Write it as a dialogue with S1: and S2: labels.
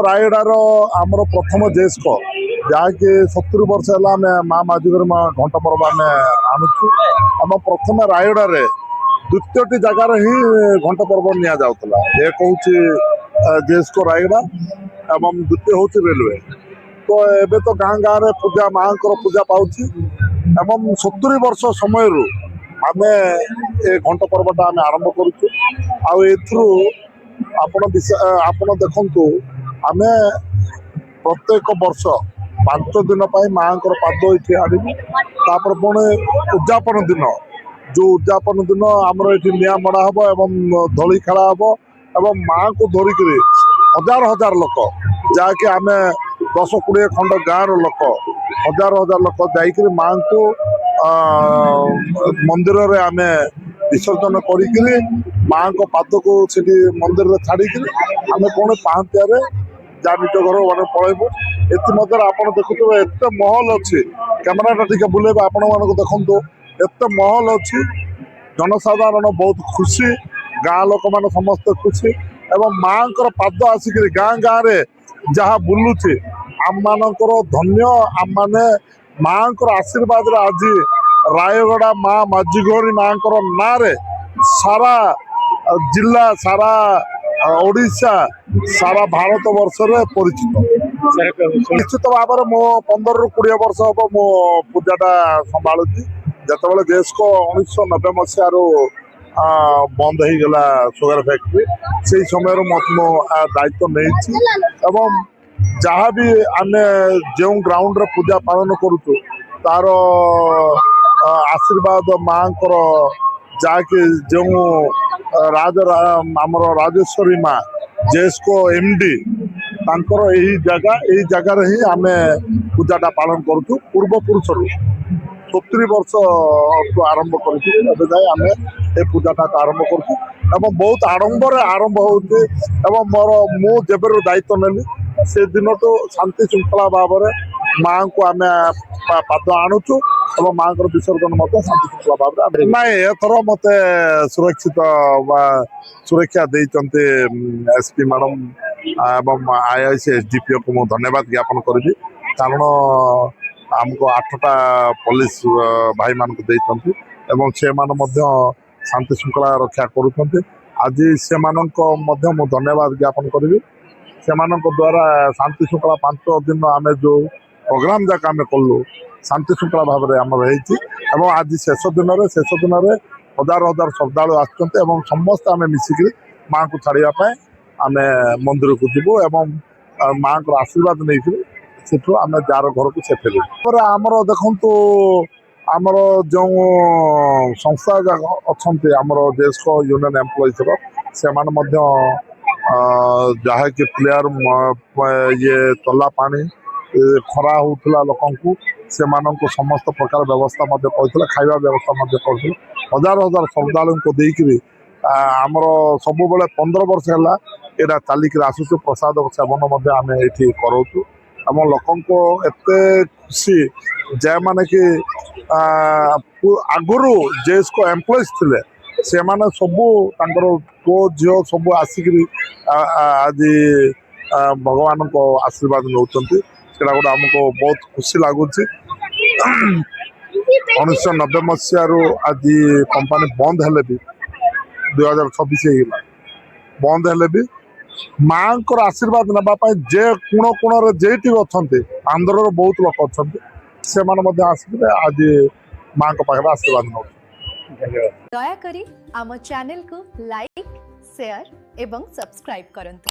S1: रायगड़ार आमर प्रथम जेस्को जहाँकि 70 वर्ष है आम माँ माजुगर घंटा पर्व आम आणुचु आम प्रथम रायगड़ा द्वितीय जगार ही घंटा पर्व नि जाऊला एक हूँ जेस्को रायगड़ा एवं द्वितीय हूँ रेलवे तो एबे तो गाँ गाँव में पूजा माँ पूजा पाऊँची एवं 70 वर्ष समय आम ए घंटा पर्वटा आम आरंभ करुचु आपण देखु आम प्रत्येक वर्ष 5 दिन माँ पाद ये आपर पुणे उद्यापन दिन जो उद्यापन दिन आमर ये निआ मड़ा हम एवं धोली खेला हम एवं माँ को धरिक हजार हजार लोक जहाँकि आम 10-20 खंड गाँव लोक हजार हजार लोक जा माँ को मंदिर रे आम विसर्जन करी माँ को पाद को मंदिर में छाड़ी आम कौन पाहतिया जा निज घर मैंने पलैबू एमध्य आप देखुए एत महल अच्छी कैमेराटा टी बुलेब आपण मानक देखु एत महल अच्छी जनसाधारण बहुत खुशी गाँ लोक मान समस्त खुशी एवं माँ पाद आसिक गाँ गाँव में जहाँ बुलूची आम मानकर धन्य आम माने माँ आशीर्वाद आज रायगड़ा माँ माझीगौरी माँ ना सारा जिला सारा ओडिशा सारा भारत वर्ष रे परिचित निश्चित भाव में मो 15-20 वर्ष हम मो पूजाटा संभालुची जिते जेस्को 1990 मसीह बंद हो गला सुगर फैक्ट्री से समय मो दायित्व नहीं जहाँ भी आम जो ग्राउंड रे पूजा पालन करुचु तार आशीर्वाद माँ जाकि जो आमर राजेश्वरी माँ जेस्को एमडी यही जगह ही आम पूजाटा पालन करुचु पूर्वपुरुष 70 वर्ष आरंभ करें ए पूजाटा आरंभ कर बहुत आडंबर आरंभ हो मोर जबर दायित्व नेली से दिन तो शांति श्रृंखला भाव में माँ को आम पाद आणुचु और माँ विसर्जन शांति श्रृंखला भाव में नाई एथर मत सुरक्षित सुरक्षा देते एसपी मैडम एवं आईआईसी एसडीपीओ को मुझे धन्यवाद ज्ञापन करी कारण आमको 8टा पुलिस भाई मान एवं से शांति श्रृंखला रक्षा करुँच आज से धन्यवाद ज्ञापन करी से द्वारा शांति श्रृंखला 5 दिन आम जो प्रोग्राम जाक आम कलु शांति श्रृंखला भाव में आम रही आज शेष दिन हजार हजार श्रद्धा आसुँच समस्त आम मिसिक माँ को छाड़ापी आम मंदिर को जीवु एवं माँ को आशीर्वाद नहीं सेठू आम जार घर को से फेर आमर देखु आमर जो संस्था अच्छा आमर जेस्को यूनियन एम्प्लॉइज से जहाँ कि प्लेयर ये तला पानी खरा होता लोक से समस्त प्रकार व्यवस्था करते खाଇବା व्यवस्था करते हजार हजार श्रद्धालु को देकर आमर सब 15 वर्ष है यहाँ चलिक आसुचु प्रसाद सेवन आम ये कराऊँ आम लोक एत खुशी जे मैंने कि आगुरी जेस्को एम्प्लॉइज थे से माने सबू पो झील सब आसिक आज भगवान को आशीर्वाद नौ गोटे आमको बहुत खुशी लगुच 1990 मसीह आज कंपनी बंद है भी 2026 बंद है भी माँ आशीर्वाद नापी जे कोण कोण जेटी अच्छा आंध्र बहुत लोग अच्छा से आसिक आज माँ पाखे आशीर्वाद नौ
S2: दयाकरी आम चैनल को लाइक शेयर एवं सब्सक्राइब करंतु।